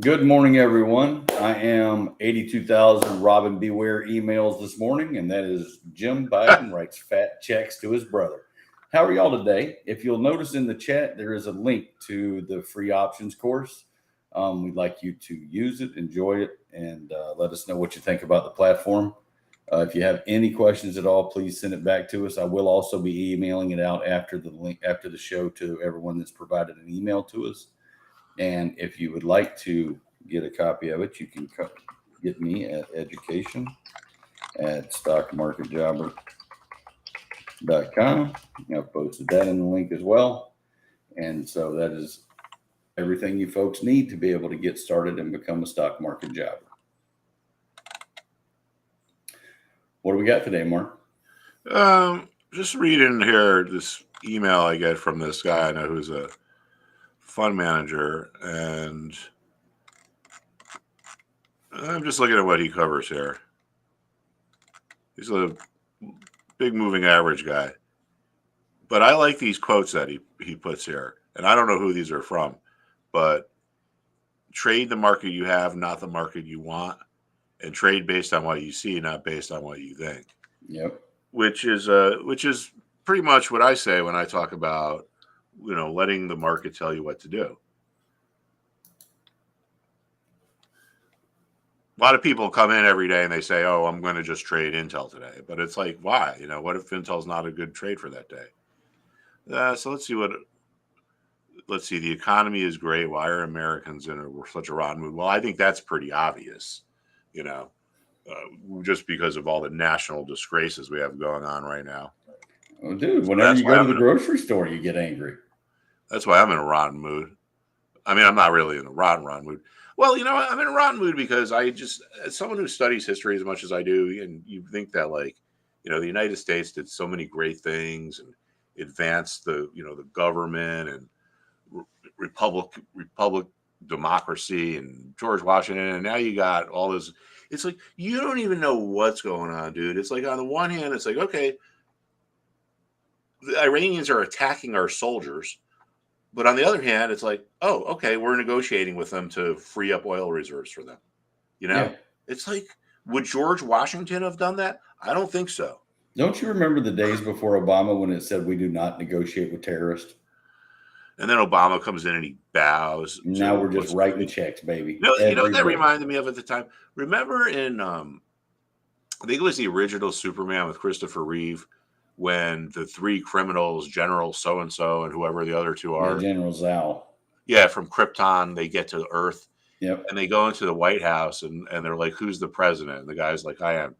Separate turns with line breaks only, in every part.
Good morning, everyone. I am 82,000 Robin Beware emails this morning, and that is Jim Biden writes fat checks to his brother. How are y'all today? If you'll notice in the chat, there is a link to the free options course. We'd like you to use it, enjoy it, and let us know what you think about the platform. If you have any questions at all, please send it back to us. I will also be emailing it out after the link after the show to everyone that's provided an email to us. And if you would like to get a copy of it, you can get me at education at stockmarketjobber.com. I've posted that in the link as well. And so that is everything you folks need to be able to get started and become a stock market jobber. What do we got today, Mark?
Just reading here this email I get from this guy I know who's a fund manager, and I'm just looking at what he covers here. He's a big moving average guy, but I like these quotes that he puts here, and I don't know who these are from, but trade the market you have, not the market you want, and trade based on what you see, not based on what you think.
Yep.
Which is pretty much what I say when I talk about letting the market tell you what to do. A lot of people come in every day and they say, "Oh, I'm going to just trade Intel today," but it's like, why? What if Intel's not a good trade for that day? So let's see Let's see. The economy is great. Why are Americans in such a rotten mood? Well, I think that's pretty obvious. Just because of all the national disgraces we have going on right now.
Oh, dude, whenever you go to the grocery store, you get angry.
That's why I'm in a rotten mood. I mean, I'm not really in a rotten mood. Well, I'm in a rotten mood because as someone who studies history as much as I do, and you think that the United States did so many great things and advanced the government and republic democracy and George Washington, and now you got all this. It's like you don't even know what's going on, dude. It's like on the one hand, it's like, okay, the Iranians are attacking our soldiers. But on the other hand, it's like, oh, okay, we're negotiating with them to free up oil reserves for them.
Yeah.
It's like, would George Washington have done that? I don't think so.
Don't you remember the days before Obama when it said we do not negotiate with terrorists?
And then Obama comes in and he bows.
Now we're just writing checks, baby.
You know what that reminded me of at the time? Remember in, I think it was the original Superman with Christopher Reeve, when the three criminals, General so-and-so and whoever the other two are.
Yeah, General Zhao.
Yeah, from Krypton, they get to Earth.
Yep.
And they go into the White House and they're like, who's the president? And the guy's like, I am.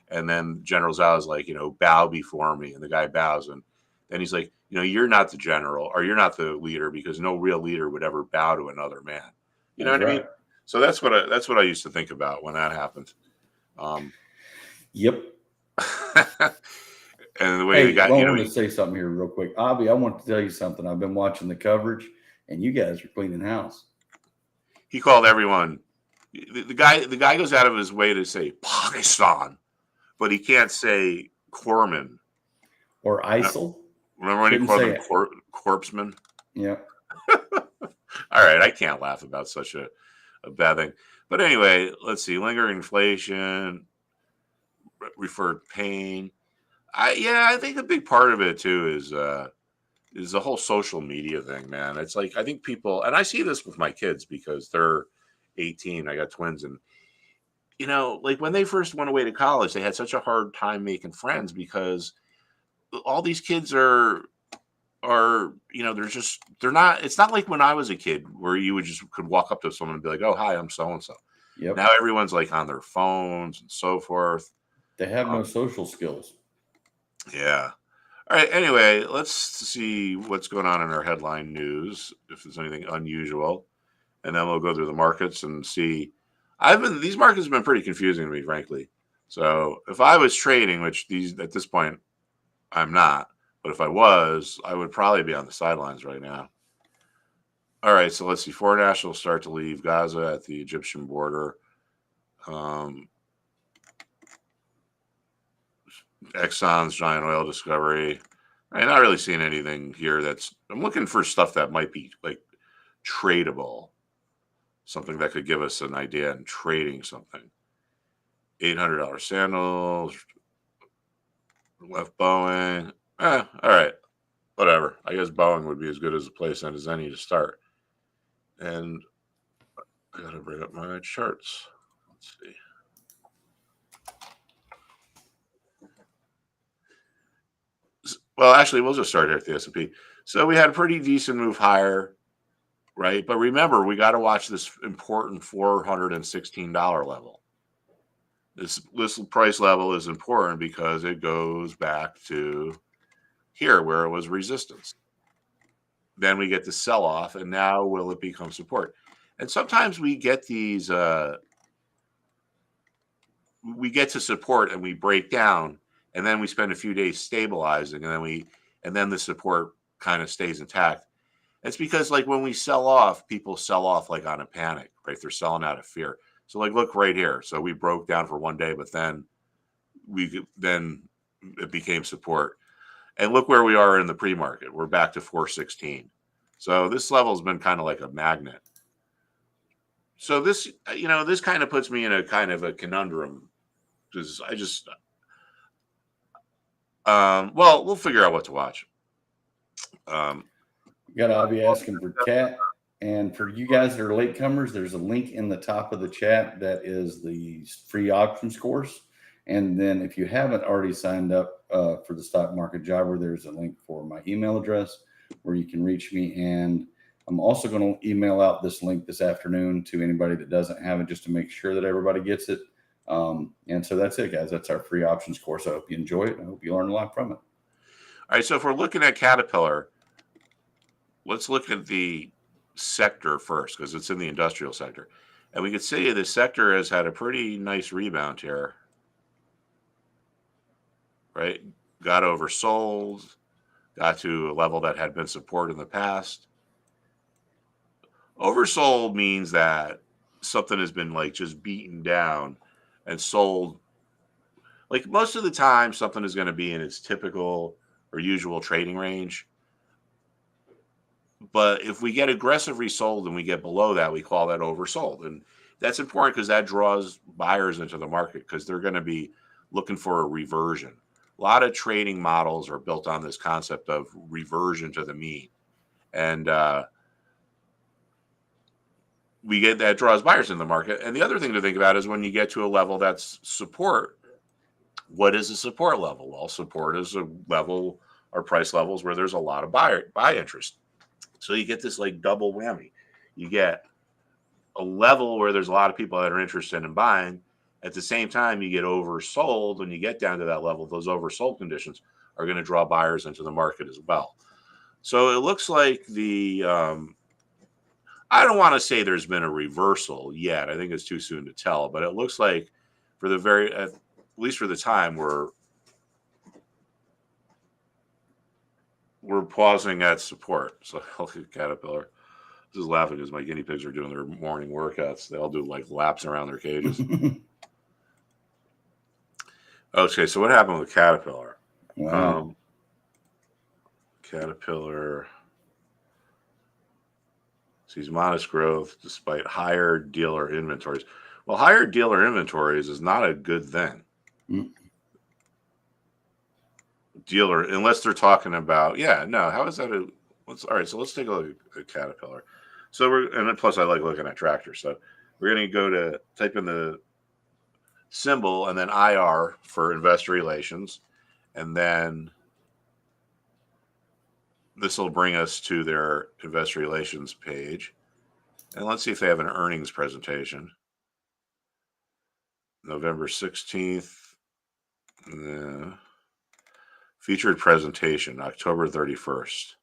And then General Zhao is like, bow before me. And the guy bows. And then he's like, you're not the general or you're not the leader, because no real leader would ever bow to another man. You know what I mean? So that's what I used to think about when that happened.
Yep.
And the way
I want to say something here real quick. Avi, I want to tell you something. I've been watching the coverage, and you guys are cleaning house.
He called everyone. The guy goes out of his way to say Pakistan, but he can't say Corpsman
or ISIL.
Remember when he called them Corpsman?
Yeah.
All right, I can't laugh about such a bad thing. But anyway, let's see. Lingering inflation, referred pain. I think a big part of it too is the whole social media thing, man. It's like, I think people, and I see this with my kids because they're 18. I got twins, and like when they first went away to college, they had such a hard time making friends because all these kids are they're not. It's not like when I was a kid where you could walk up to someone and be like, "Oh, hi, I'm so and so."
Yep.
Now everyone's like on their phones and so forth.
They have no social skills.
Yeah. All right. Anyway, let's see what's going on in our headline news, if there's anything unusual, and then we'll go through the markets and see. These markets have been pretty confusing to me, frankly. So if I was trading, which at this point I'm not, but if I was, I would probably be on the sidelines right now. All right. So let's see. Foreign nationals start to leave Gaza at the Egyptian border. Exxon's giant oil discovery. I'm not really seeing anything here I'm looking for stuff that might be like tradable. something that could give us an idea in trading something. $800 sandals, left Boeing. All right, whatever. I guess Boeing would be as good as a place as any to start. And I got to bring up my charts. Let's see. Well, actually, we'll just start here at the S&P. So we had a pretty decent move higher, right? But remember, we got to watch this important $416 level. This price level is important because it goes back to here where it was resistance. Then we get the sell off, and now will it become support? And sometimes we get these, we get to support and we break down, and then we spend a few days stabilizing, and then the support kind of stays intact. It's because like when we sell off, people sell off like on a panic, right? They're selling out of fear. So like look right here. So we broke down for one day, but then it became support. And look where we are in the pre-market. We're back to 416. So this level has been kind of like a magnet. So this, this kind of puts me in a kind of a conundrum because I just, well, we'll figure out what to watch.
Got Avi asking for chat. And for you guys that are latecomers, there's a link in the top of the chat that is the free options course. And then if you haven't already signed up for the Stock Market Jobber, there's a link for my email address where you can reach me. And I'm also going to email out this link this afternoon to anybody that doesn't have it, just to make sure that everybody gets it. And so that's it, guys. That's our free options course. I hope you enjoy it. I hope you learn a lot from it.
All right. So if we're looking at Caterpillar, let's look at the sector first because it's in the industrial sector. And we can see the sector has had a pretty nice rebound here. Right? Got oversold, got to a level that had been supported in the past. Oversold means that something has been like just beaten down and sold. Like most of the time, something is going to be in its typical or usual trading range. But if we get aggressively sold and we get below that, we call that oversold. And that's important because that draws buyers into the market because they're going to be looking for a reversion. A lot of trading models are built on this concept of reversion to the mean. And we get that draws buyers in the market. And the other thing to think about is when you get to a level that's support, what is a support level? Well, support is a level or price levels where there's a lot of buy interest. So you get this like double whammy. You get a level where there's a lot of people that are interested in buying. At the same time, you get oversold. When you get down to that level, those oversold conditions are going to draw buyers into the market as well. So it looks like I don't want to say there's been a reversal yet. I think it's too soon to tell, but it looks like for at least for the time, we're pausing at support. So look at Caterpillar. This is laughing because my guinea pigs are doing their morning workouts. They all do like laps around their cages. Okay, so what happened with Caterpillar?
Wow.
Caterpillar sees modest growth despite higher dealer inventories. Well, higher dealer inventories is not a good thing. Dealer, unless they're talking about, how is that? All right, so let's take a look at Caterpillar. So and plus I like looking at tractors. So we're going to go to type in the symbol and then IR for investor relations. And then this will bring us to their investor relations page. And let's see if they have an earnings presentation. November 16th. Featured presentation, October 31st.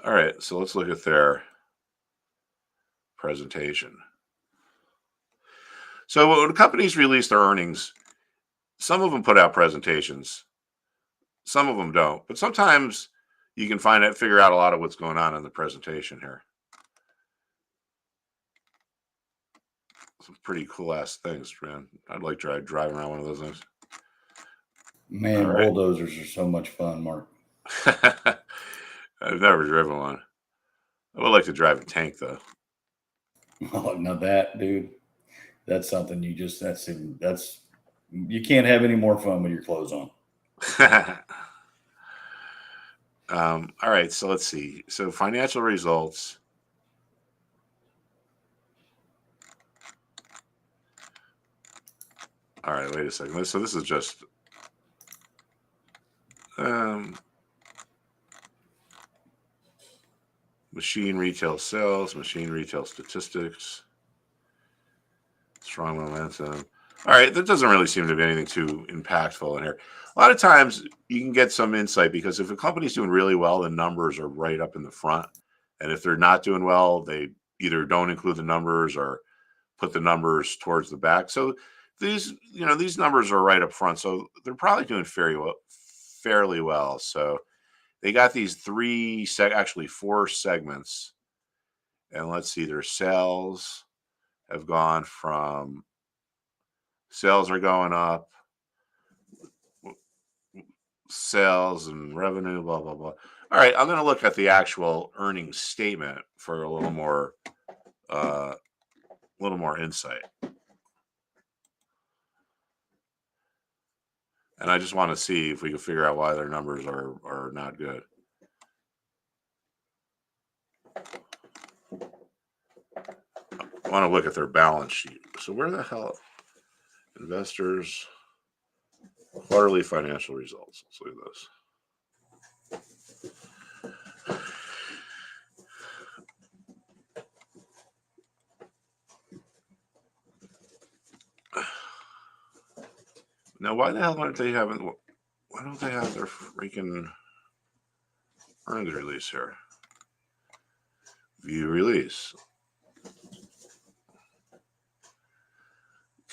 All right, so let's look at their presentation. So when companies release their earnings, some of them put out presentations. Some of them don't. But sometimes you can figure out a lot of what's going on in the presentation here. Some pretty cool ass things, man. I'd like to drive around one of those things.
Man, right. Bulldozers are so much fun, Mark.
I've never driven one. I would like to drive a tank, though.
Oh, now that, dude, that's something that's you can't have any more fun with your clothes on.
All right, so let's see. So financial results. All right, wait a second. So this is just machine retail sales, machine retail statistics, strong momentum. All right, that doesn't really seem to be anything too impactful in here. A lot of times you can get some insight because if a company's doing really well, the numbers are right up in the front. And if they're not doing well, they either don't include the numbers or put the numbers towards the back. So these numbers are right up front. So they're probably doing fairly well. So they got these actually four segments. And let's see, their sales have gone from sales are going up, sales and revenue, blah, blah, blah. All right, I'm going to look at the actual earnings statement for a little more insight. And I just want to see if we can figure out why their numbers are not good. I want to look at their balance sheet. So where the hell? Investors, quarterly financial results. Let's look at this. Now, why the hell aren't they having? Why don't they have their freaking earnings release here? View release.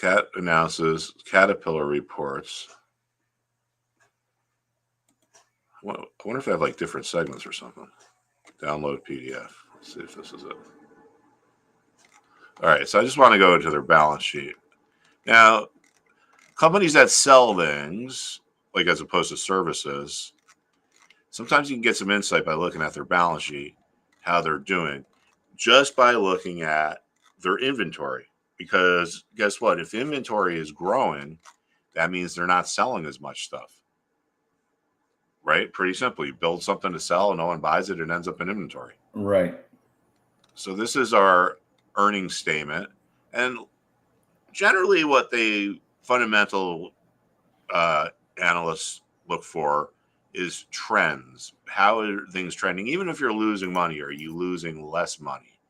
Cat announces Caterpillar reports. I wonder if they have like different segments or something. Download PDF. Let's see if this is it. All right, so I just want to go into their balance sheet. Now, companies that sell things, like as opposed to services, sometimes you can get some insight by looking at their balance sheet, how they're doing, just by looking at their inventory. Because guess what? If inventory is growing, that means they're not selling as much stuff. Right? Pretty simple. You build something to sell and no one buys it, it ends up in inventory.
Right.
So this is our earnings statement. And generally what the fundamental analysts look for is trends. How are things trending? Even if you're losing money, are you losing less money?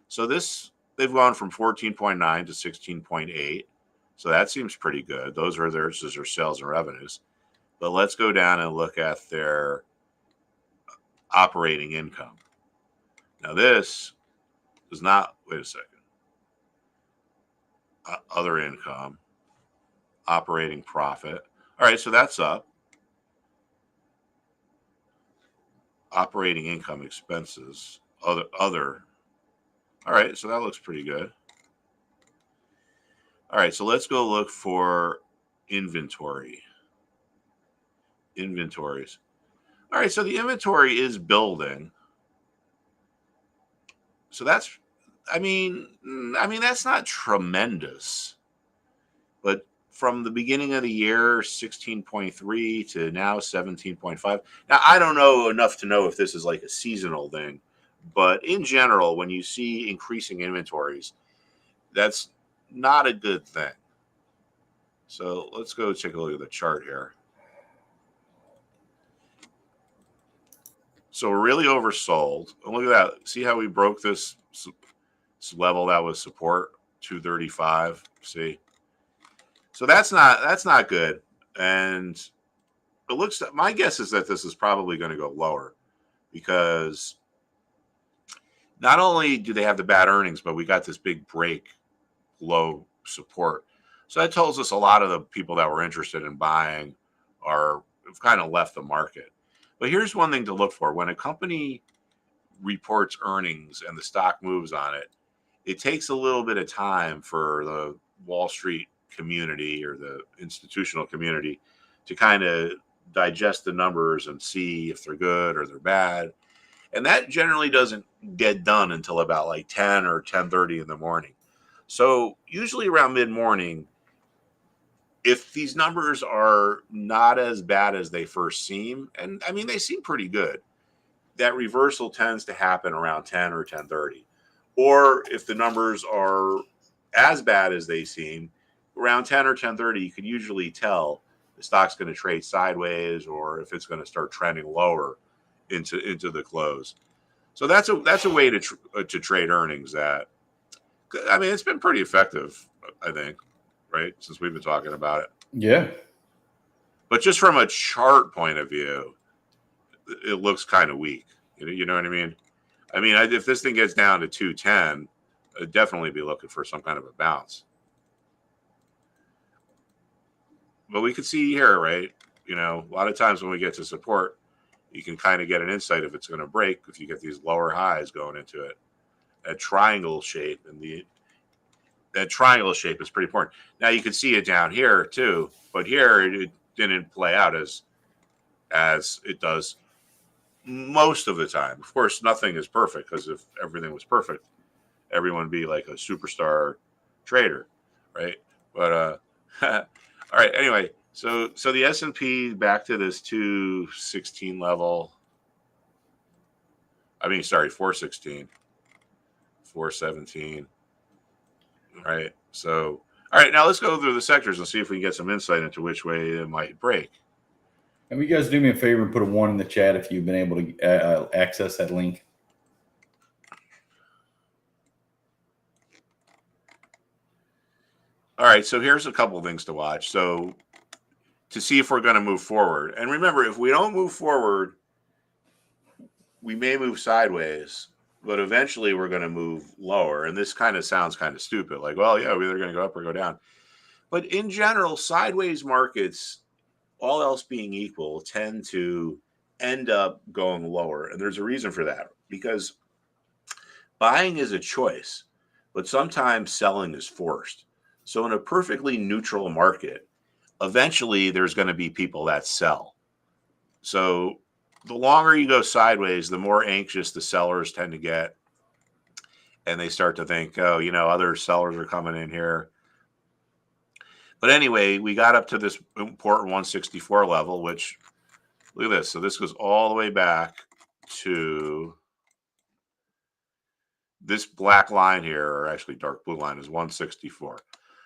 So they've gone from 14.9 to 16.8. So that seems pretty good. Those are their sales and revenues. But let's go down and look at their operating income. Now this does not, wait a second. Other income, operating profit. All right, so that's up. Operating income expenses, other. All right, so that looks pretty good. All right, so let's go look for inventory. Inventories. All right, so the inventory is building. So that's, I mean, that's not tremendous. But from the beginning of the year, 16.3 to now 17.5. Now, I don't know enough to know if this is like a seasonal thing, but in general, when you see increasing inventories, that's not a good thing. So let's go take a look at the chart here. So we're really oversold. And look at that. See how we broke this level that was support, 235. See? So that's not good. And it looks, my guess is that this is probably going to go lower because not only do they have the bad earnings, but we got this big break low support. So that tells us a lot of the people that were interested in buying have kind of left the market. But here's one thing to look for. When a company reports earnings and the stock moves on it, it takes a little bit of time for the Wall Street community or the institutional community to kind of digest the numbers and see if they're good or they're bad. And that generally doesn't get done until about like 10 or 10:30 in the morning. So usually around mid-morning, if these numbers are not as bad as they first seem, and I mean they seem pretty good, that reversal tends to happen around 10 or 10:30. Or if the numbers are as bad as they seem, around 10 or 10:30, you can usually tell the stock's going to trade sideways or if it's going to start trending lower into the close. So that's a way to trade earnings. That I mean, it's been pretty effective, I think, right? Since we've been talking about it.
Yeah.
But just from a chart point of view, it looks kind of weak. You know what I mean? I mean, if this thing gets down to 210, I'd definitely be looking for some kind of a bounce. But we can see here, right? You know, a lot of times when we get to support, you can kind of get an insight if it's going to break if you get these lower highs going into it. That triangle shape that triangle shape is pretty important. Now you can see it down here too, but here it didn't play out as it does most of the time. Of course, nothing is perfect because if everything was perfect, everyone would be like a superstar trader, right? But all right. Anyway, so the S&P back to this 216 level. I mean, sorry, 416, 417. Right. So, all right. Now let's go through the sectors and see if we can get some insight into which way it might break.
And will you guys do me a favor and put a 1 in the chat if you've been able to access that link?
All right. So here's a couple of things to watch. So to see if we're going to move forward. And remember, if we don't move forward, we may move sideways, but eventually we're going to move lower. And this kind of sounds kind of stupid. Like, well, yeah, we're either going to go up or go down. But in general, sideways markets, all else being equal, tend to end up going lower. And there's a reason for that, because buying is a choice, but sometimes selling is forced. So in a perfectly neutral market, eventually there's going to be people that sell. So the longer you go sideways, the more anxious the sellers tend to get. And they start to think, oh, you know, other sellers are coming in here. But anyway, we got up to this important 164 level, which, look at this. So this goes all the way back to this black line here, or actually dark blue line, is 164.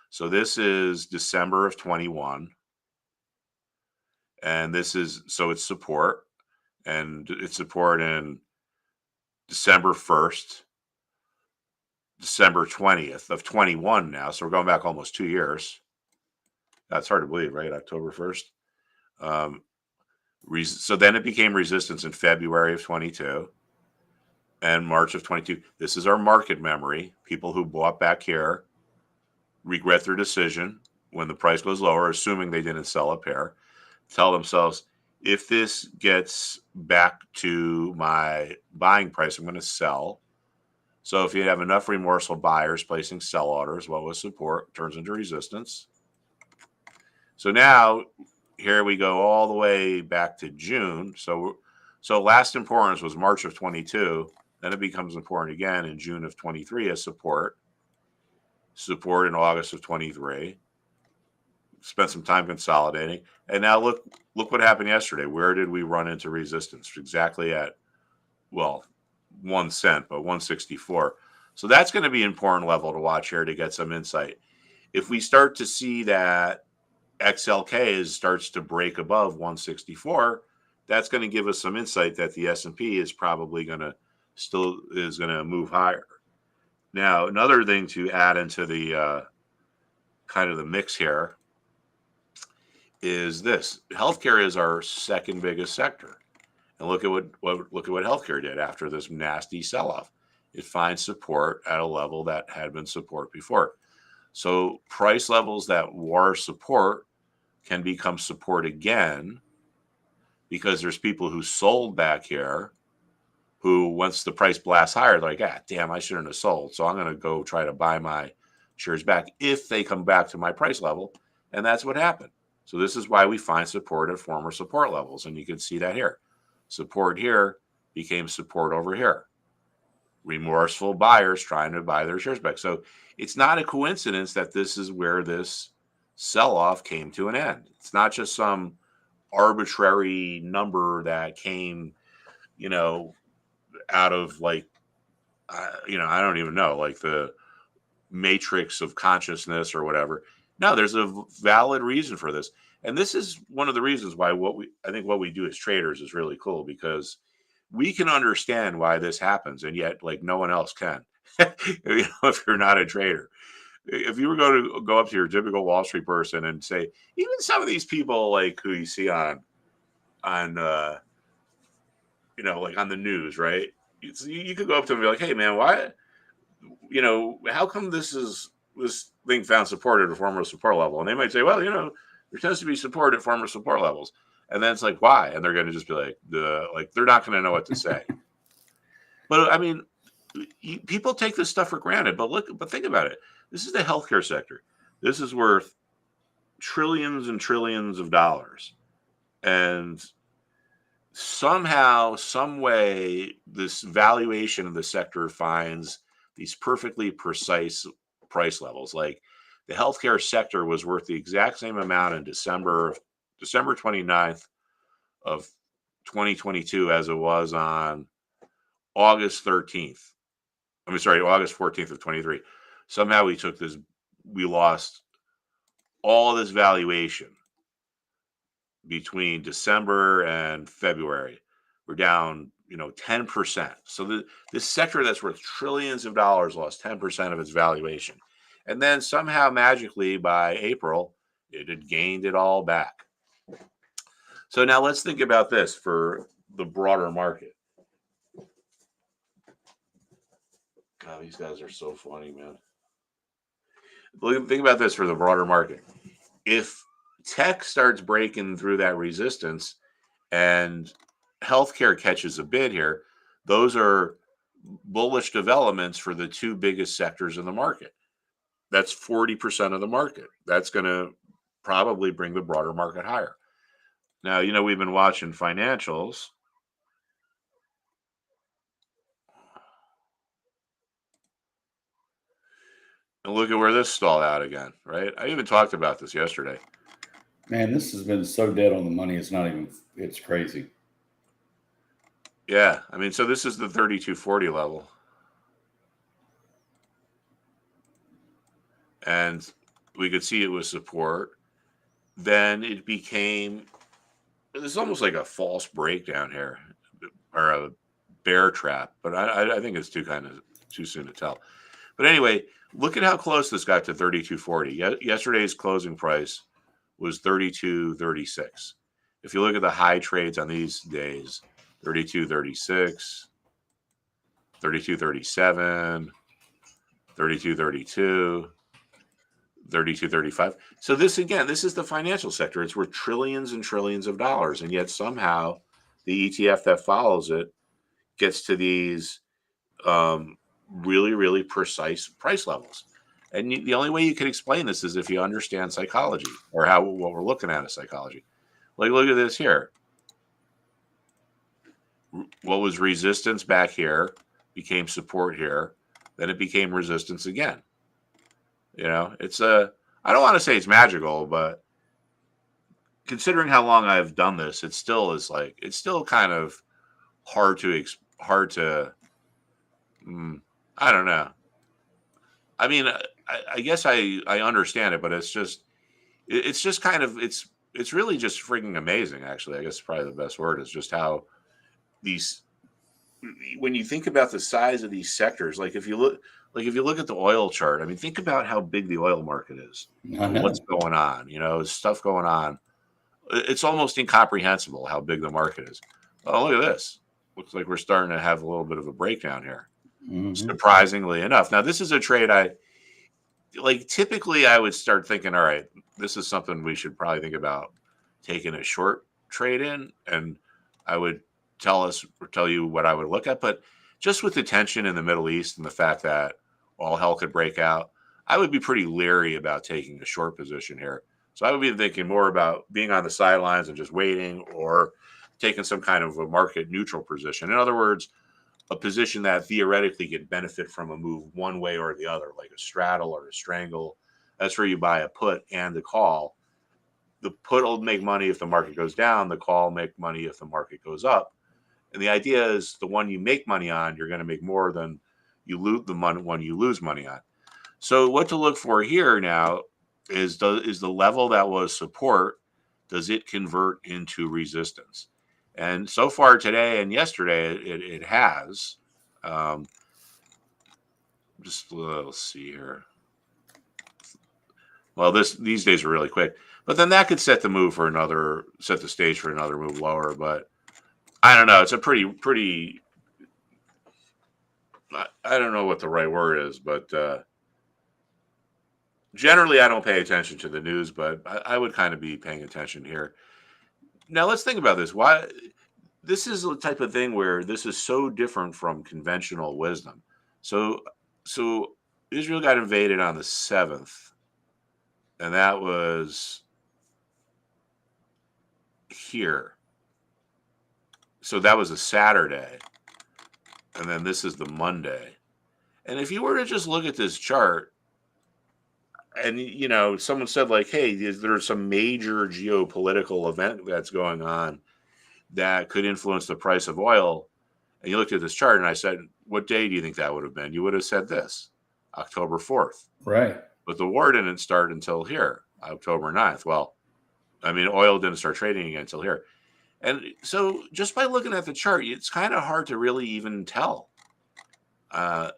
So this is December of 21. And this is, so it's support. And it's support in December 1st, December 20th of 21 now. So we're going back almost 2 years. That's hard to believe, right? October 1st. So then it became resistance in February of 22 and March of 22. This is our market memory. People who bought back here regret their decision when the price goes lower, assuming they didn't sell a pair, tell themselves, if this gets back to my buying price, I'm going to sell. So if you have enough remorseful buyers placing sell orders, what was support turns into resistance. So now here we go all the way back to June. So last importance was March of 22. Then it becomes important again in June of 23 as support in August of 23. Spent some time consolidating. And now look what happened yesterday. Where did we run into resistance? Exactly at, well, 1 cent, but 164. So that's going to be an important level to watch here to get some insight. If we start to see that XLK starts to break above 164, that's going to give us some insight that the S&P is probably going to move higher. Now, another thing to add into the kind of the mix here is this: healthcare is our second biggest sector, and look at what healthcare did after this nasty sell-off. It finds support at a level that had been support before. So price levels that were support can become support again, because there's people who sold back here who, once the price blasts higher, they're like, damn, I shouldn't have sold. So I'm going to go try to buy my shares back if they come back to my price level. And that's what happened. So this is why we find support at former support levels. And you can see that here. Support here became support over here. Remorseful buyers trying to buy their shares back. So it's not a coincidence that this is where this sell-off came to an end. It's not just some arbitrary number that came, out of like, I don't even know, like the matrix of consciousness or whatever. No, there's a valid reason for this. And this is one of the reasons why I think what we do as traders is really cool, because we can understand why this happens, and yet like no one else can. If you're not a trader, if you were going to go up to your typical Wall Street person and say, even some of these people like who you see on like on the news, right? You could go up to them and be like, hey man, why, how come this thing found support at a former support level? And they might say, well, there tends to be support at former support levels. And then it's like, why? And they're going to just be like, they're not going to know what to say. But I mean, people take this stuff for granted, but think about it. This is the healthcare sector. This is worth trillions and trillions of dollars. And somehow, some way, this valuation of the sector finds these perfectly precise price levels. Like the healthcare sector was worth the exact same amount in December 29th of 2022 as it was on August 13th. August 14th of 23. Somehow we lost all of this valuation between December and February. We're down, 10%. So this sector that's worth trillions of dollars lost 10% of its valuation. And then somehow magically by April, it had gained it all back. So now let's think about this for the broader market. God, these guys are so funny, man. Think about this for the broader market. If tech starts breaking through that resistance and healthcare catches a bid here, those are bullish developments for the two biggest sectors in the market. That's 40% of the market. That's going to probably bring the broader market higher. Now, we've been watching financials. And look at where this stalled out again, right? I even talked about this yesterday.
Man, this has been so dead on the money. It's crazy.
Yeah. I mean, so this is the 3240 level. And we could see it was support. Then it became, it's almost like a false breakdown here, or a bear trap. But I think it's too soon to tell. But anyway, look at how close this got to 3240. Yesterday's closing price was 3236. If you look at the high trades on these days, 3236, 3237, 3232, 3235. So this is the financial sector. It's worth trillions and trillions of dollars. And yet somehow the ETF that follows it gets to these really, really precise price levels. And the only way you can explain this is if you understand psychology, or what we're looking at is psychology. Like, look at this here. What was resistance back here became support here. Then it became resistance again. It's I don't want to say it's magical, but considering how long I've done this, it's still kind of hard to I don't know. I mean, I guess I understand it, but it's just kind of, it's really just freaking amazing. Actually, I guess probably the best word is just how when you think about the size of these sectors, if you look at the oil chart, I mean, think about how big the oil market is and what's going on, stuff going on. It's almost incomprehensible how big the market is. Oh, look at this. Looks like we're starting to have a little bit of a breakdown here. Mm-hmm. Surprisingly enough. Now, this is a trade typically I would start thinking, all right, this is something we should probably think about taking a short trade in. And I would tell you what I would look at. But just with the tension in the Middle East and the fact that all hell could break out, I would be pretty leery about taking a short position here. So I would be thinking more about being on the sidelines and just waiting, or taken some kind of a market neutral position. In other words, a position that theoretically could benefit from a move one way or the other, like a straddle or a strangle. That's where you buy a put and the call. The put will make money if the market goes down. The call will make money if the market goes up. And the idea is the one you make money on, you're going to make more than you lose the money one you lose money on. So what to look for here now is the level that was support, does it convert into resistance? And so far today and yesterday, it has. Let's see here. Well, these days are really quick, but then that could set the stage for another move lower. But I don't know. It's a pretty. I don't know what the right word is, but generally I don't pay attention to the news, but I would kind of be paying attention here. Now let's think about this. Why? This is the type of thing where this is so different from conventional wisdom. So Israel got invaded on the 7th, and that was here. So that was a Saturday, and then this is the Monday. And if you were to just look at this chart, and someone said like, hey, there's some major geopolitical event that's going on that could influence the price of oil. And you looked at this chart and I said, what day do you think that would have been? You would have said this, October 4th.
Right.
But the war didn't start until here, October 9th. Well, I mean, oil didn't start trading again until here. And so just by looking at the chart, it's kind of hard to really even tell. But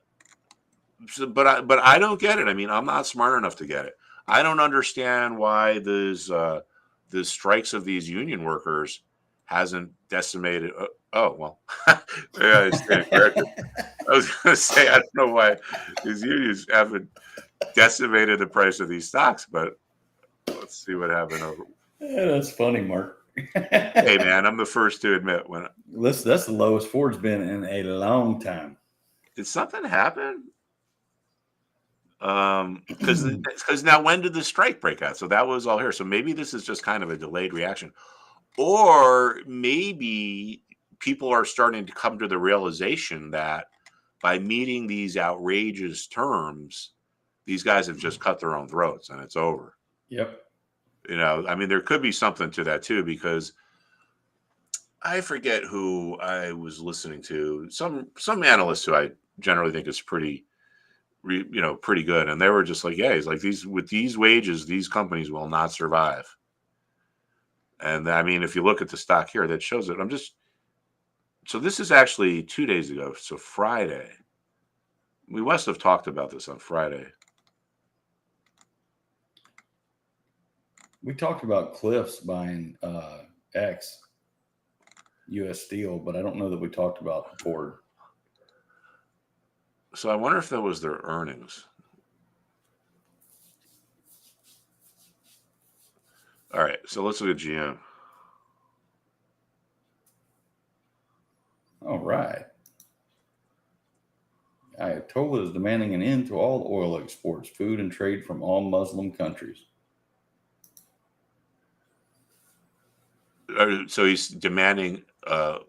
I don't get it. I mean, I'm not smart enough to get it. I don't understand why the strikes of these union workers hasn't decimated. Oh, well, yeah, I stand corrected. I was going to say, I don't know why these unions haven't decimated the price of these stocks, but let's see what happened over.
Yeah, that's funny, Mark.
Hey, man, I'm the first to admit
that's the lowest Ford's been in a long time.
Did something happen? Because now when did the strike break out? So that was all here. So maybe this is just kind of a delayed reaction. Or maybe people are starting to come to the realization that by meeting these outrageous terms, these guys have just cut their own throats and it's over.
Yep.
I mean, there could be something to that too, because I forget who I was listening to, some analyst who I generally think is pretty good. And they were just like, yeah, he's like, with these wages, these companies will not survive. And I mean, if you look at the stock here, that shows it. So this is actually 2 days ago. So Friday, we must have talked about this on Friday.
We talked about Cliffs buying X U.S. Steel, but I don't know that we talked about Ford.
So I wonder if that was their earnings. All right, so let's look at GM.
All right. Ayatollah is demanding an end to all oil exports, food, and trade from all Muslim countries.
So he's demanding
that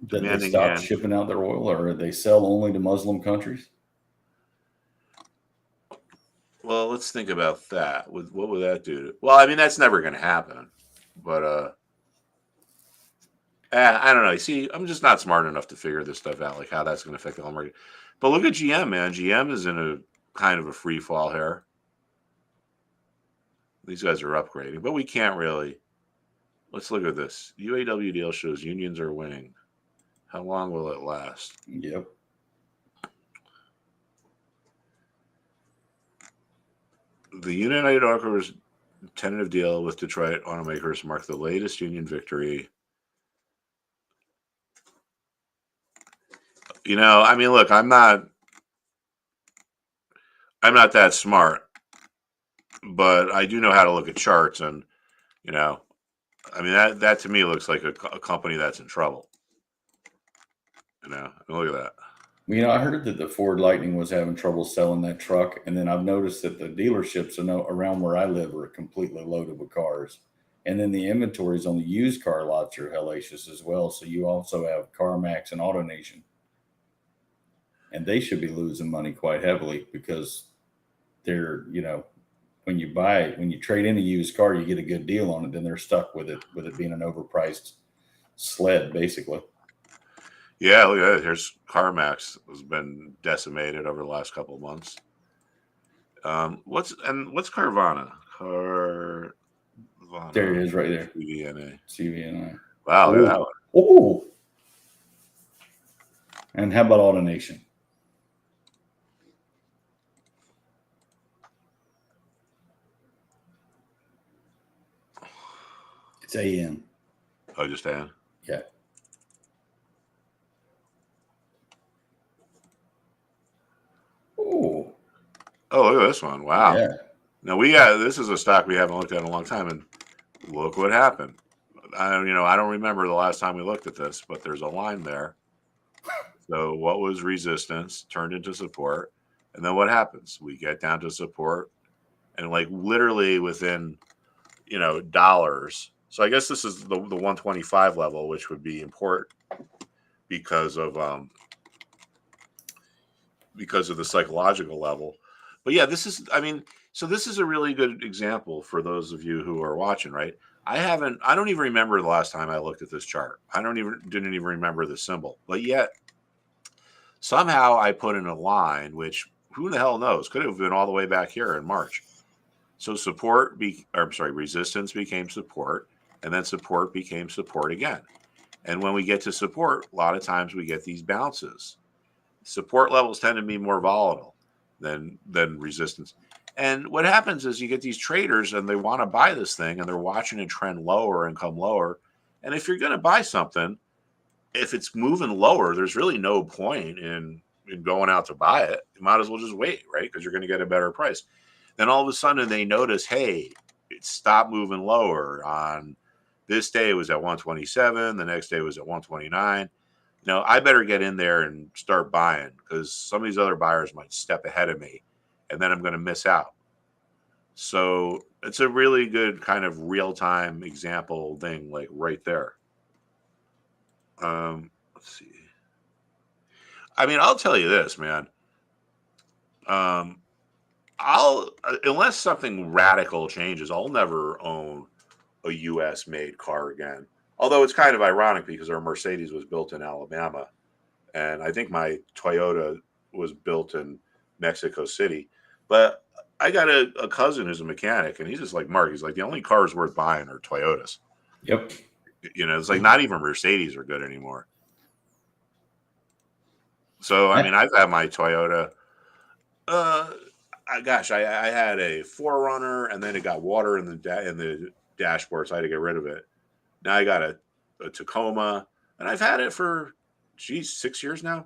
they stop shipping out their oil, or they sell only to Muslim countries?
Well, let's think about that. What would that do? Well, I mean, that's never going to happen. But I don't know. You see, I'm just not smart enough to figure this stuff out, like how that's going to affect the whole market. But look at GM, man. GM is in a kind of a free fall here. These guys are upgrading, but we can't really. Let's look at this. UAW deal shows unions are winning. How long will it last?
Yep.
The United Autos tentative deal with Detroit automakers marked the latest union victory. I mean, look, I'm not that smart, but I do know how to look at charts, and I mean that to me looks like a company that's in trouble. Look at that.
I heard that the Ford Lightning was having trouble selling that truck, and then I've noticed that the dealerships around where I live are completely loaded with cars, And then the inventories on the used car lots are hellacious as well. So you also have CarMax and AutoNation. And they should be losing money quite heavily because they're, when you trade in a used car, you get a good deal on it, then they're stuck with it being an overpriced sled, basically.
Yeah, look at it. Here's CarMax has been decimated over the last couple of months. What's Carvana? Carvana.
There it is, right there.
CVNA.
CVNI.
Wow, look at that one.
Oh. And how about AutoNation? It's AM.
Oh, just AM?
Yeah. Oh.
Oh, look at this one. Wow.
Yeah.
Now this is a stock we haven't looked at in a long time, and look what happened. I don't remember the last time we looked at this, but there's a line there. So what was resistance turned into support, and then what happens? We get down to support, and like literally within dollars. So I guess this is the 125 level, which would be important because of the psychological level. But yeah, this is a really good example for those of you who are watching, right? I don't even remember the last time I looked at this chart. Didn't even remember the symbol. But yet somehow I put in a line, which who the hell knows? Could have been all the way back here in March. So resistance became support, and then support became support again. And when we get to support, a lot of times we get these bounces. Support levels tend to be more volatile than resistance. And what happens is you get these traders and they want to buy this thing and they're watching it trend lower and come lower. And if you're going to buy something, if it's moving lower, there's really no point in going out to buy it. You might as well just wait, right? Because you're going to get a better price. Then all of a sudden they notice, hey, it stopped moving lower. On this day it was at 127. The next day it was at 129. I better get in there and start buying because some of these other buyers might step ahead of me and then I'm going to miss out. So it's a really good kind of real-time example thing, like right there. Let's see. I mean, I'll tell you this, man. Unless something radical changes, I'll never own a U.S. made car again. Although it's kind of ironic because our Mercedes was built in Alabama, and I think my Toyota was built in Mexico City. But I got a cousin who's a mechanic, and he's just like, Mark, he's like, the only cars worth buying are Toyotas.
Yep.
It's like not even Mercedes are good anymore. So, I mean, I've had my Toyota. I had a 4Runner, and then it got water in the dashboard, so I had to get rid of it. Now I got a Tacoma, and I've had it for 6 years now.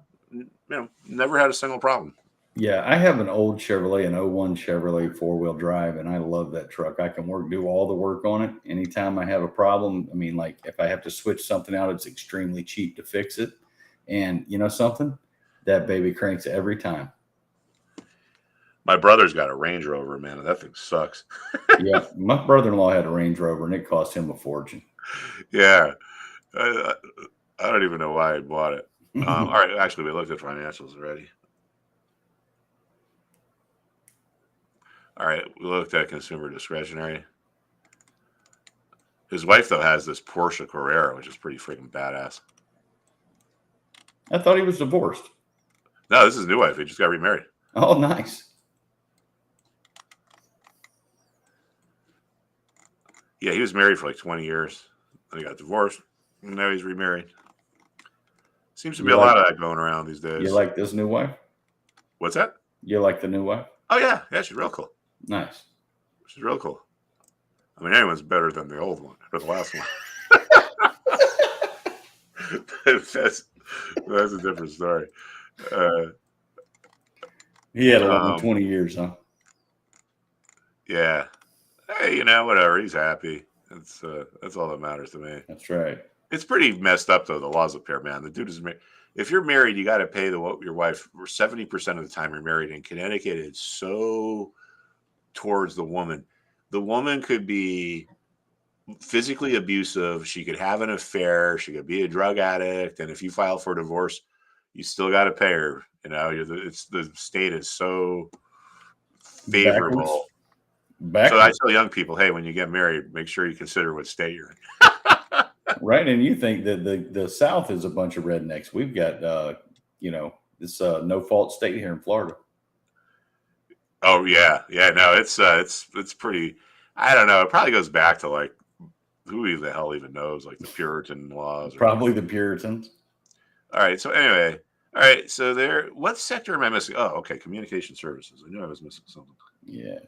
Never had a single problem.
Yeah, I have an old Chevrolet, an 01 Chevrolet 4-wheel drive, and I love that truck. I can do all the work on it. Anytime I have a problem, I mean, like if I have to switch something out, it's extremely cheap to fix it. And you know something? That baby cranks every time.
My brother's got a Range Rover, man, and that thing sucks.
Yeah, my brother-in-law had a Range Rover, and it cost him a fortune.
Yeah. I don't even know why I bought it. All right, actually, we looked at financials already. All right, we looked at consumer discretionary. His wife, though, has this Porsche Carrera, which is pretty freaking badass.
I thought he was divorced.
No, this is his new wife. He just got remarried.
Oh, nice.
Yeah, he was married for like 20 years. Then he got divorced. And now he's remarried. Seems to be a lot of that going around these days.
You like this new wife?
What's that?
You like the new wife?
Oh, yeah. Yeah, she's real cool.
Nice.
She's real cool. I mean, anyone's better than the old one or the last one. That's a different story.
He had a long 20 years, huh?
Yeah. Hey, whatever. He's happy. That's all that matters to me.
That's right.
It's pretty messed up, though, the laws up here, man. The dude is married. If you're married, you got to pay your wife 70% of the time you're married. In Connecticut, it's so towards the woman. The woman could be physically abusive. She could have an affair. She could be a drug addict. And if you file for divorce, you still got to pay her. You know, it's the state is so favorable. So I tell young people, hey, when you get married, make sure you consider what state you're in.
Right. And you think that the South is a bunch of rednecks. We've got, this no fault state here in Florida.
Oh yeah. Yeah. No, it's pretty, I don't know. It probably goes back to like, who the hell even knows, like the Puritan laws?
Probably the Puritans.
All right. So anyway, all right. So what sector am I missing? Oh, okay. Communication services. I knew I was missing something.
Yeah.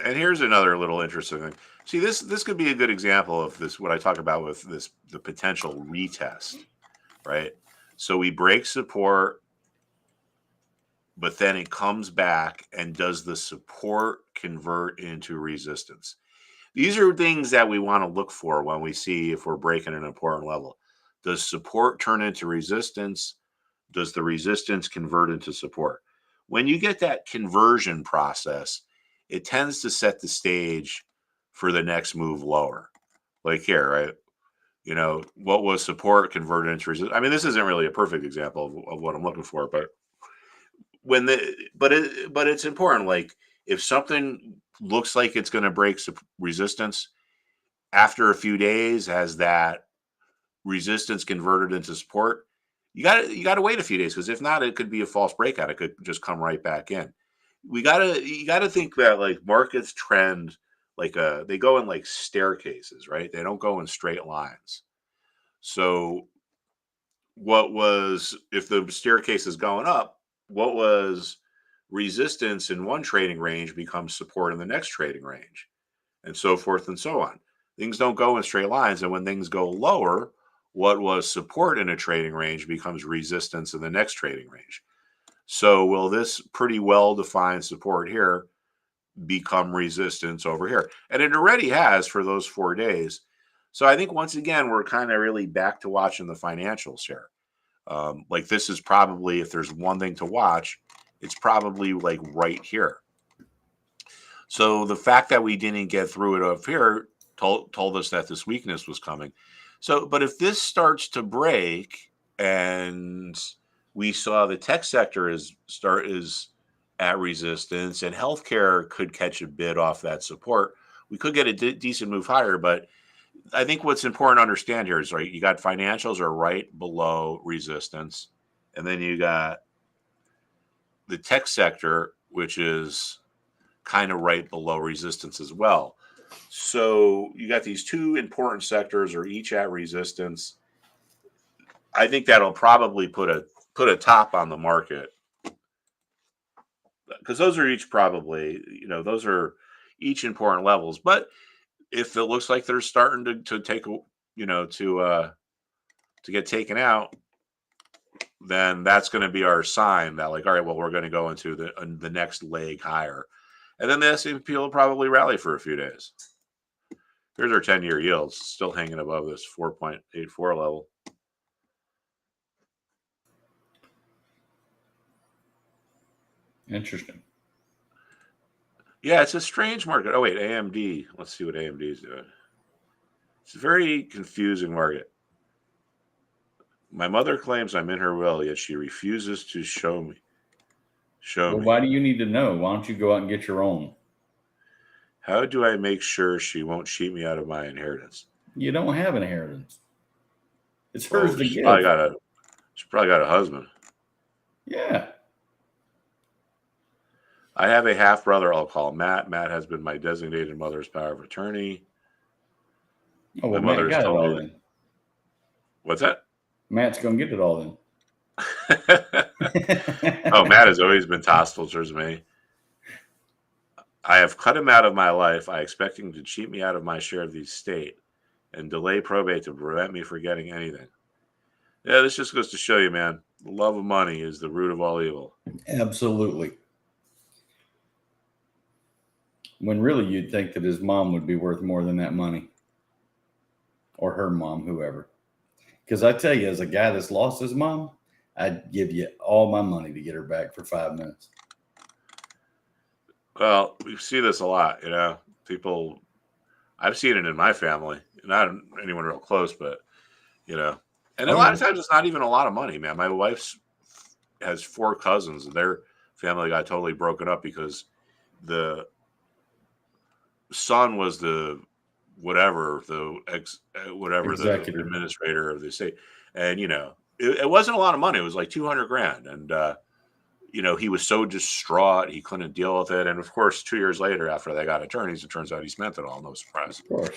And here's another little interesting thing. See, this could be a good example of this, what I talk about with the potential retest, right? So we break support, but then it comes back, and does the support convert into resistance? These are things that we want to look for when we see if we're breaking an important level. Does support turn into resistance? Does the resistance convert into support? When you get that conversion process, it tends to set the stage for the next move lower. Like here, right? You know, what was support converted into resistance? I mean, this isn't really a perfect example of what I'm looking for, but it's important. Like if something looks like it's going to break resistance, after a few days, has that resistance converted into support, you got to wait a few days, because if not, it could be a false breakout. It could just come right back in. You got to think that like markets trend like they go in like staircases, right? They don't go in straight lines. So if the staircase is going up, what was resistance in one trading range becomes support in the next trading range, and so forth and so on. Things don't go in straight lines. And when things go lower, what was support in a trading range becomes resistance in the next trading range. So will this pretty well-defined support here become resistance over here? And it already has for those 4 days. So I think once again, we're kind of really back to watching the financials here. Like this is probably, if there's one thing to watch, it's probably like right here. So the fact that we didn't get through it up here told us that this weakness was coming. So, but if this starts to break, and we saw the tech sector is at resistance, and healthcare could catch a bid off that support, we could get a decent move higher. But I think what's important to understand here is, right, you got financials are right below resistance, and then you got the tech sector, which is kind of right below resistance as well. So you got these two important sectors are each at resistance. I think that'll probably put a top on the market, because those are each probably, those are each important levels. But if it looks like they're starting to take, to get taken out, then that's going to be our sign that, like, all right, well, we're going to go into the next leg higher. And then the S&P will probably rally for a few days. Here's our 10-year yields, still hanging above this 4.84 level.
Interesting.
Yeah, it's a strange market. Oh, wait, AMD. Let's see what AMD is doing. It's a very confusing market. My mother claims I'm in her will, yet she refuses to show me.
Why do you need to know? Why don't you go out and get your own?
How do I make sure she won't cheat me out of my inheritance?
You don't have an inheritance. It's hers to give.
She probably got a husband.
Yeah.
I have a half brother I'll call Matt. Matt has been my designated mother's power of attorney.
Oh, well, Matt got it all then.
What's that?
Matt's going to get it all then.
Oh, Matt has always been hostile towards me. I have cut him out of my life. I expect him to cheat me out of my share of the estate and delay probate to prevent me from getting anything. Yeah, this just goes to show you, man, the love of money is the root of all evil.
Absolutely. When really you'd think that his mom would be worth more than that money. Or her mom, whoever. Because I tell you, as a guy that's lost his mom, I'd give you all my money to get her back for 5 minutes.
Well, we see this a lot, people. I've seen it in my family, not anyone real close, but and a
Oh
lot
yeah.
of times it's not even a lot of money, man. My wife's has 4 cousins, and their family got totally broken up because the son was the whatever the ex whatever the
Executor.
administrator of the estate, and it wasn't a lot of money. It was like 200 grand, and he was so distraught he couldn't deal with it. And of course, 2 years later, after they got attorneys, it turns out he spent it all. No surprise.
Of course.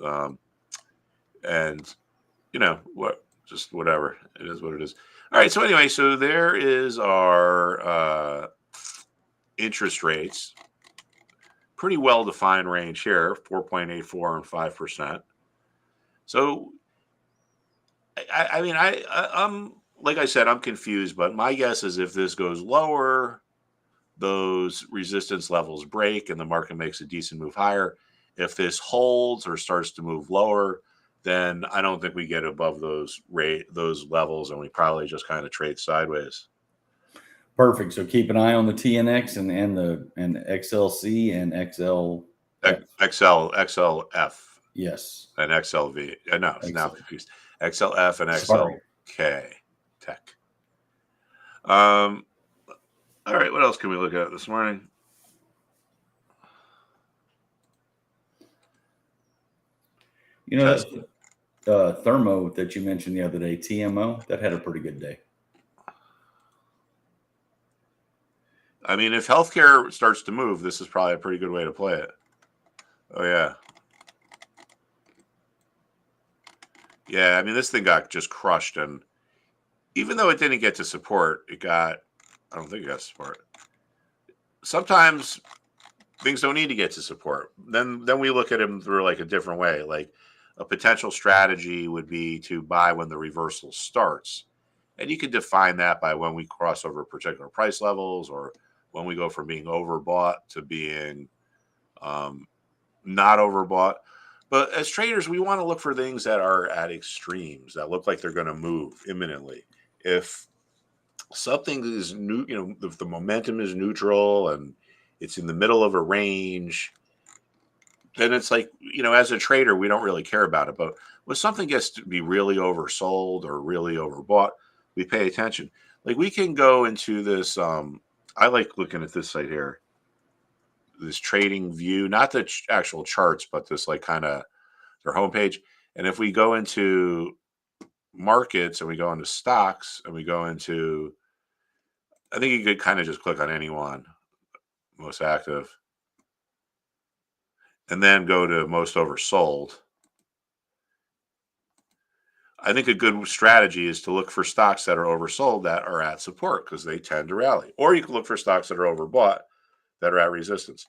Um, and what, just whatever. It is what it is. All right. So anyway, so there is our interest rates. Pretty well defined range here, 4.84 and 5%. So I mean, I'm like I said, I'm confused, but my guess is if this goes lower, those resistance levels break and the market makes a decent move higher. If this holds or starts to move lower, then I don't think we get above those levels, and we probably just kind of trade sideways.
Perfect. So keep an eye on the TNX and XLC and XL.
XLF
Yes.
and XLV. No, it's now
XL.
confused. XLF and
Sorry.
XLK Tech. All right, what else can we look at this morning?
That thermo that you mentioned the other day, TMO, that had a pretty good day.
I mean, if healthcare starts to move, this is probably a pretty good way to play it. Oh, yeah. Yeah, I mean, this thing got just crushed. And even though it didn't get to support, I don't think it got support. Sometimes things don't need to get to support. Then we look at them through like a different way. Like a potential strategy would be to buy when the reversal starts. And you can define that by when we cross over particular price levels, or when we go from being overbought to being not overbought. But as traders, we want to look for things that are at extremes, that look like they're going to move imminently. If something is new, if the momentum is neutral and it's in the middle of a range, then it's like, as a trader, we don't really care about it. But when something gets to be really oversold or really overbought, we pay attention. Like we can go into this. I like looking at this site here, this trading view, not the actual charts, but this like kind of their homepage. And if we go into markets and we go into stocks and we go into, I think you could kind of just click on any one, most active, and then go to most oversold. I think a good strategy is to look for stocks that are oversold that are at support, because they tend to rally. Or you can look for stocks that are overbought that are at resistance.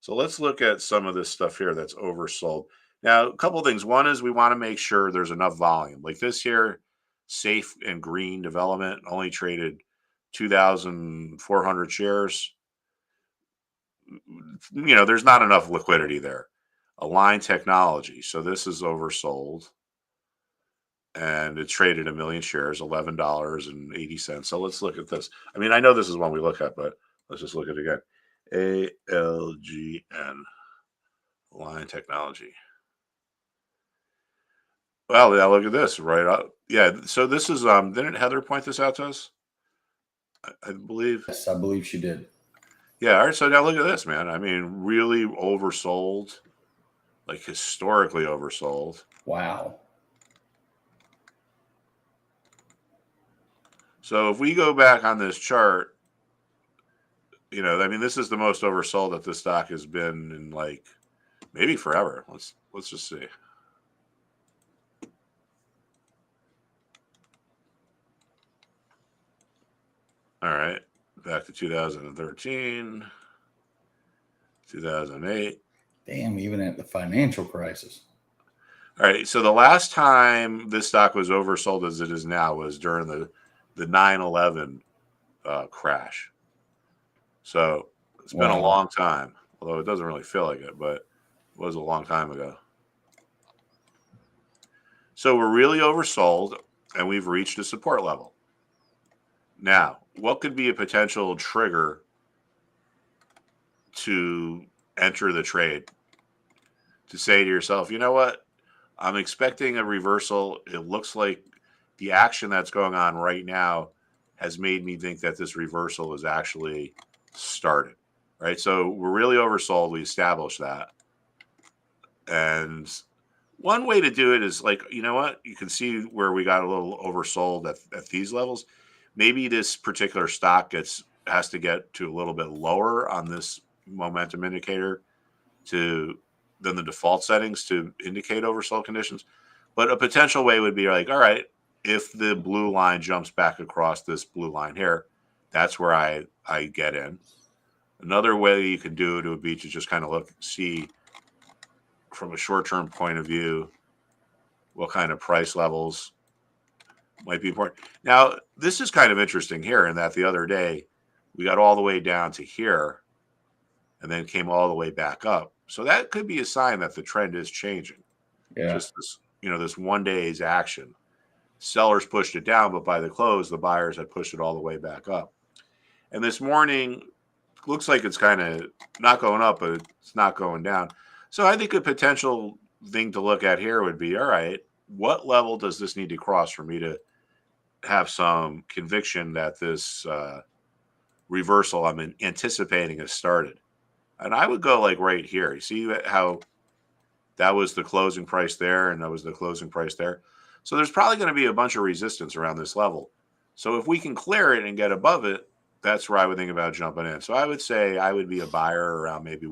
So let's look at some of this stuff here that's oversold. Now, a couple of things. One is we want to make sure there's enough volume. Like this here, Safe and Green Development only traded 2,400 shares. There's not enough liquidity there. Align Technology. So this is oversold. And it traded 1 million shares, $11.80. So let's look at this. I mean, I know this is one we look at, but let's just look at it again. ALGN, Align Technology. Well, yeah, look at this right up. Yeah, so this is didn't Heather point this out to us? I believe.
Yes, I believe she did.
Yeah, all right. So now look at this, man. I mean, really oversold, like historically oversold.
Wow.
So if we go back on this chart, I mean, this is the most oversold that this stock has been in like maybe forever. Let's just see. All right, back to 2013, 2008.
Damn, even at the financial crisis.
All right, so the last time this stock was oversold as it is now was during the 9/11 crash. So it's been a long time, although it doesn't really feel like it, but it was a long time ago. So we're really oversold, and we've reached a support level. Now, what could be a potential trigger to enter the trade, to say to yourself, you know what? I'm expecting a reversal. It looks like the action that's going on right now has made me think that this reversal is actually started, right? So we're really oversold. We established that. And one way to do it is like, you know what? You can see where we got a little oversold at these levels. Maybe this particular stock has to get to a little bit lower on this momentum indicator than the default settings to indicate oversold conditions. But a potential way would be like, all right, if the blue line jumps back across this blue line here, that's where I get in. Another way you can do it would be to just kind of see from a short-term point of view what kind of price levels might be important. Now, this is kind of interesting here in that the other day we got all the way down to here and then came all the way back up. So that could be a sign that the trend is changing.
Yeah.
Just this, this 1 day's action. Sellers pushed it down, but by the close, the buyers had pushed it all the way back up. And this morning looks like it's kind of not going up, but it's not going down. So I think a potential thing to look at here would be, all right, what level does this need to cross for me to have some conviction that this reversal I'm anticipating has started? And I would go like right here. You see how that was the closing price there and that was the closing price there? So there's probably going to be a bunch of resistance around this level. So if we can clear it and get above it, that's where I would think about jumping in. So I would say I would be a buyer around maybe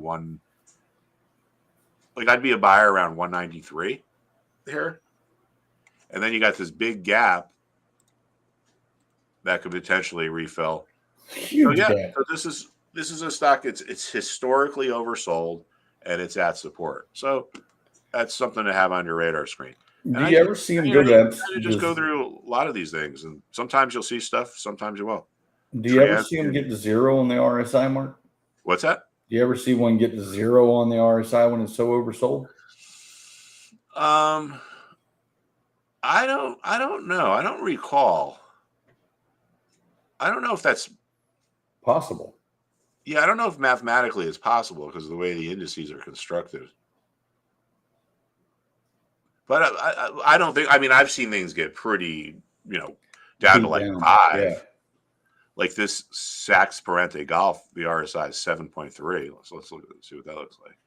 I'd be a buyer around 193 here. And then you got this big gap that could potentially refill.
Huge gap.
So this is a stock. It's historically oversold and it's at support. So that's something to have on your radar screen.
Do you ever see them go down?
Just go through a lot of these things, and sometimes you'll see stuff, sometimes you won't.
Do you ever see them get to zero on the RSI mark?
What's that?
Do you ever see one get to zero on the RSI when it's so oversold?
I don't know. I don't recall. I don't know if that's
possible.
Yeah, I don't know if mathematically it's possible because of the way the indices are constructed. But I don't think. I mean, I've seen things get pretty, down to like 5.
Yeah.
Like this Saks Parente Golf, the RSI is 7.3. So let's look at it, see what that looks like.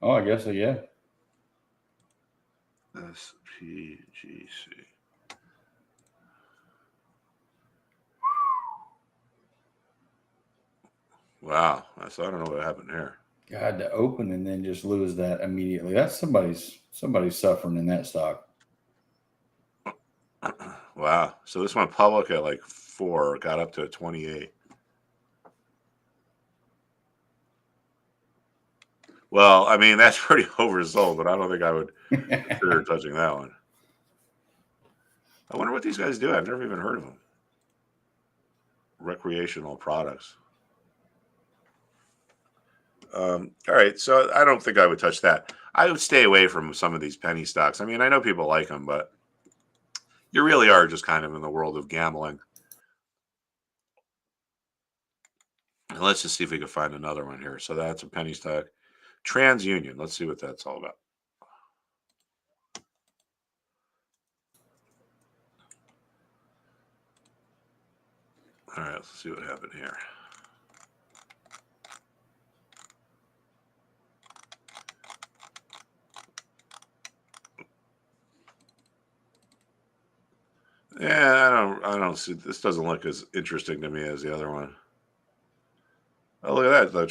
Oh, I guess so. Yeah.
SPGC. Wow, I don't know what happened here.
God, to open and then just lose that immediately. That's somebody's suffering in that stock.
Wow. So this went public at like 4, got up to 28. Well, I mean, that's pretty oversold, but I don't think I would consider touching that one. I wonder what these guys do. I've never even heard of them. Recreational products. All right, so I don't think I would touch that. I would stay away from some of these penny stocks. I mean, I know people like them, but you really are just kind of in the world of gambling. And let's just see if we can find another one here. So that's a penny stock. TransUnion. Let's see what that's all about. All right, let's see what happened here. Yeah, I don't see. This doesn't look as interesting to me as the other one. Oh, look at that! The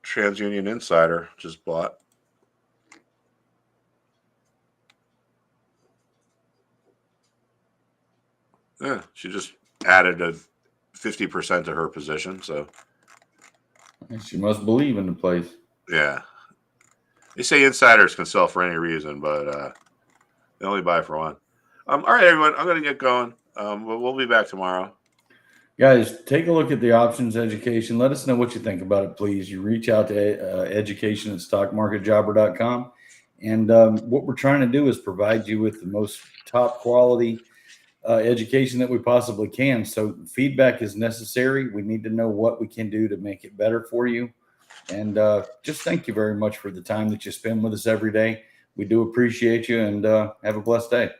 TransUnion Insider just bought. Yeah, she just added a 50% to her position. So
she must believe in the place.
Yeah, they say insiders can sell for any reason, but they only buy for one. All right, everyone, I'm going to get going. We'll be back tomorrow.
Guys, take a look at the options education. Let us know what you think about it, please. You reach out to education@stockmarketjobber.com. And what we're trying to do is provide you with the most top quality education that we possibly can. So feedback is necessary. We need to know what we can do to make it better for you. And just thank you very much for the time that you spend with us every day. We do appreciate you, and have a blessed day.